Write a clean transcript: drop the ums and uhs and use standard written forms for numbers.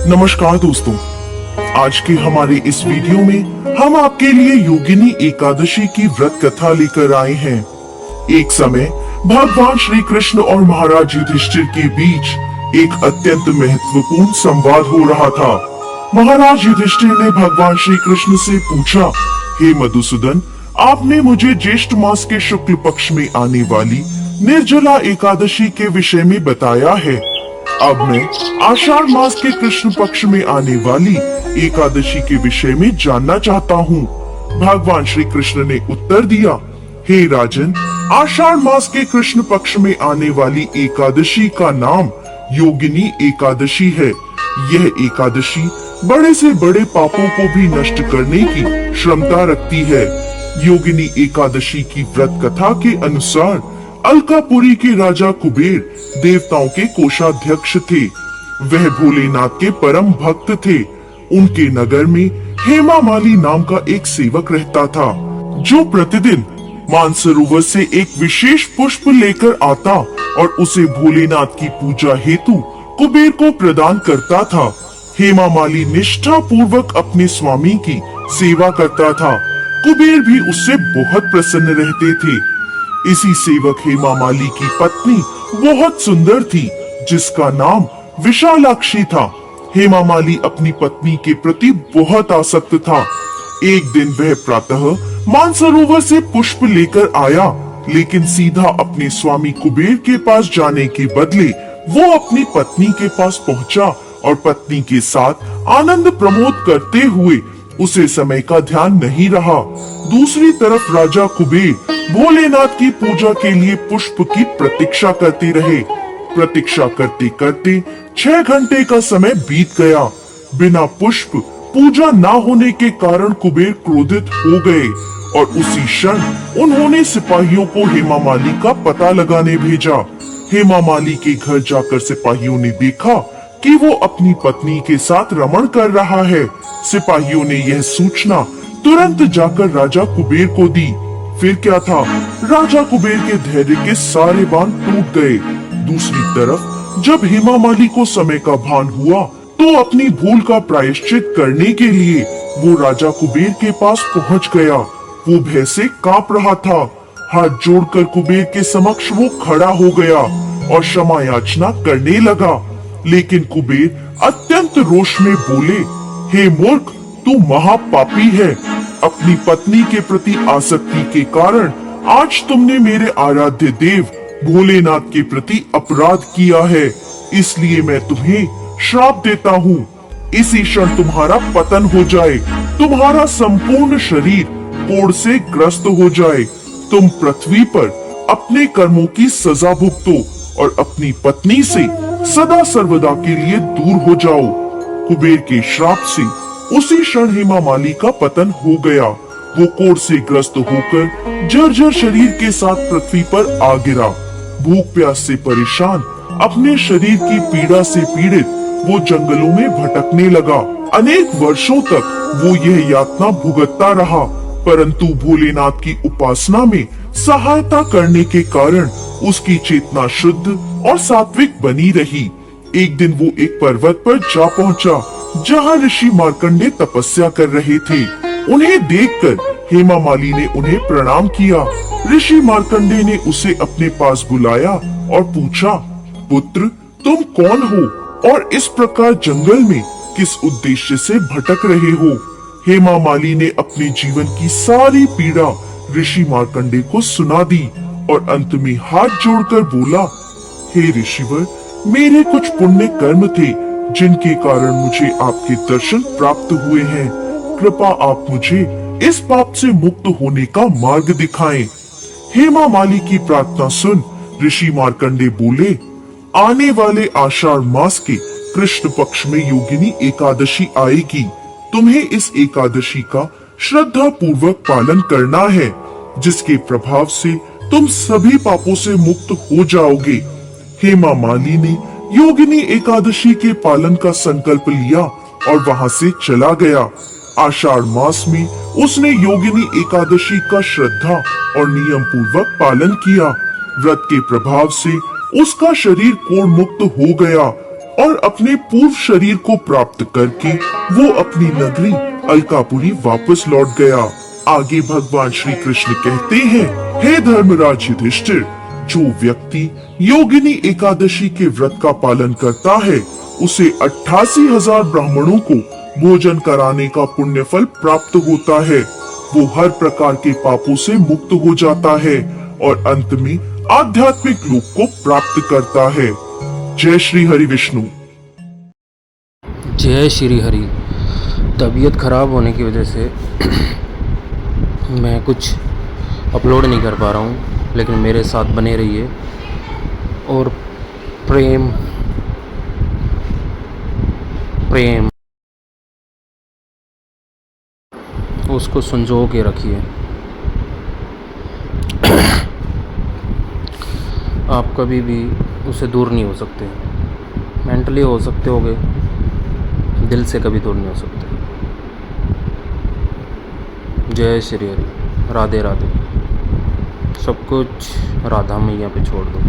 नमस्कार दोस्तों, आज के हमारे इस वीडियो में हम आपके लिए योगिनी एकादशी की व्रत कथा लेकर आए हैं। एक समय भगवान श्री कृष्ण और महाराज युधिष्ठिर के बीच एक अत्यंत महत्वपूर्ण संवाद हो रहा था। महाराज युधिष्ठिर ने भगवान श्री कृष्ण से पूछा, हे मधुसूदन, आपने मुझे ज्येष्ठ मास के शुक्ल पक्ष में आने वाली निर्जला एकादशी के विषय में बताया है। अब मैं आषाढ़ मास के कृष्ण पक्ष में आने वाली एकादशी के विषय में जानना चाहता हूँ। भगवान श्री कृष्ण ने उत्तर दिया, हे राजन, आषाढ़ मास के कृष्ण पक्ष में आने वाली एकादशी का नाम योगिनी एकादशी है। यह एकादशी बड़े से बड़े पापों को भी नष्ट करने की क्षमता रखती है। योगिनी एकादशी की व्रत कथा के अनुसार अलकापुरी के राजा कुबेर देवताओं के कोषाध्यक्ष थे। वह भोलेनाथ के परम भक्त थे। उनके नगर में हेमा माली नाम का एक सेवक रहता था, जो प्रतिदिन मानसरोवर से एक विशेष पुष्प लेकर आता और उसे भोलेनाथ की पूजा हेतु कुबेर को प्रदान करता था। हेमा माली निष्ठा पूर्वक अपने स्वामी की सेवा करता था। कुबेर भी उससे बहुत प्रसन्न रहते थे। इसी सेवक हेमा माली की पत्नी बहुत सुंदर थी, जिसका नाम विशालाक्षी था। हेमा माली अपनी पत्नी के प्रति बहुत आसक्त था। एक दिन वह प्रातः मानसरोवर से पुष्प लेकर आया, लेकिन सीधा अपने स्वामी कुबेर के पास जाने के बदले वो अपनी पत्नी के पास पहुंचा और पत्नी के साथ आनंद प्रमोद करते हुए उसे समय का ध्यान नहीं रहा। दूसरी तरफ राजा कुबेर भोलेनाथ की पूजा के लिए पुष्प की प्रतीक्षा करते रहे। प्रतीक्षा करते करते 6 घंटे का समय बीत गया। बिना पुष्प पूजा न होने के कारण कुबेर क्रोधित हो गए और उसी क्षण उन्होंने सिपाहियों को हेमा माली का पता लगाने भेजा। हेमा माली के घर जाकर सिपाहियों ने देखा कि वो अपनी पत्नी के साथ रमण कर रहा है। सिपाहियों ने यह सूचना तुरंत जाकर राजा कुबेर को दी। फिर क्या था, राजा कुबेर के धैर्य के सारे बांध टूट गए। दूसरी तरफ जब हेमा माली को समय का भान हुआ तो अपनी भूल का प्रायश्चित करने के लिए वो राजा कुबेर के पास पहुंच गया। वो भय से कांप रहा था। हाथ जोड़कर कुबेर के समक्ष वो खड़ा हो गया और क्षमा याचना करने लगा। लेकिन कुबेर अत्यंत रोष में बोले, हे मूर्ख, तू महापापी है। अपनी पत्नी के प्रति आसक्ति के कारण आज तुमने मेरे आराध्य देव भोलेनाथ के प्रति अपराध किया है। इसलिए मैं तुम्हें श्राप देता हूँ। इसी क्षण तुम्हारा पतन हो जाए, तुम्हारा संपूर्ण शरीर कोढ़ से ग्रस्त हो जाए। तुम पृथ्वी पर अपने कर्मों की सजा भुगतो और अपनी पत्नी से सदा सर्वदा के लिए दूर हो जाओ। कुबेर के श्राप से उसी क्षण हेमा माली का पतन हो गया। वो कोढ़ से ग्रस्त होकर जर्जर शरीर के साथ पृथ्वी पर आ गिरा। भूख प्यास से परेशान, अपने शरीर की पीड़ा से पीड़ित वो जंगलों में भटकने लगा। अनेक वर्षों तक वो यह यातना भुगतता रहा, परंतु भोलेनाथ की उपासना में सहायता करने के कारण उसकी चेतना शुद्ध और सात्विक बनी रही। एक दिन वो एक पर्वत पर जा पहुंचा, जहाँ ऋषि मार्कंडे तपस्या कर रहे थे। उन्हें देखकर हेमा माली ने उन्हें प्रणाम किया। ऋषि मार्कंडे ने उसे अपने पास बुलाया और पूछा, पुत्र, तुम कौन हो और इस प्रकार जंगल में किस उद्देश्य से भटक रहे हो? हेमा माली ने अपने जीवन की सारी पीड़ा ऋषि मार्कंडे को सुना दी और अंत में हाथ जोड़कर बोला, हे ऋषिवर, मेरे कुछ पुण्य कर्म थे जिनके कारण मुझे आपके दर्शन प्राप्त हुए हैं। कृपा आप मुझे इस पाप से मुक्त होने का मार्ग दिखाएं। हेमा माली की प्रार्थना सुन ऋषि मार्कंडे बोले, आने वाले आषाढ़ मास के कृष्ण पक्ष में योगिनी एकादशी आएगी। तुम्हें इस एकादशी का श्रद्धा पूर्वक पालन करना है, जिसके प्रभाव से तुम सभी पापों से मुक्त हो जाओगे। हेमा माली ने योगिनी एकादशी के पालन का संकल्प लिया और वहां से चला गया। आषाढ़ मास में उसने योगिनी एकादशी का श्रद्धा और नियम पूर्वक पालन किया। व्रत के प्रभाव से उसका शरीर कोढ़ मुक्त हो गया और अपने पूर्व शरीर को प्राप्त करके वो अपनी नगरी अलकापुरी वापस लौट गया। आगे भगवान श्री कृष्ण कहते हैं, हे धर्मराज युधिष्ठिर, जो व्यक्ति योगिनी एकादशी के व्रत का पालन करता है उसे 88,000 ब्राह्मणों को भोजन कराने का पुण्य फल प्राप्त होता है। वो हर प्रकार के पापों से मुक्त हो जाता है और अंत में आध्यात्मिक लोक को प्राप्त करता है। जय श्री हरि विष्णु। जय श्री हरि। तबीयत ख़राब होने की वजह से मैं कुछ अपलोड नहीं कर पा रहा हूँ, लेकिन मेरे साथ बने रहिए और प्रेम प्रेम उसको संजो के रखिए। आप कभी भी उसे दूर नहीं हो सकते। मेंटली हो सकते होगे, दिल से कभी दूर नहीं हो सकते। जय श्री हरि। राधे राधे। सब कुछ राधा मैया पे छोड़ दो।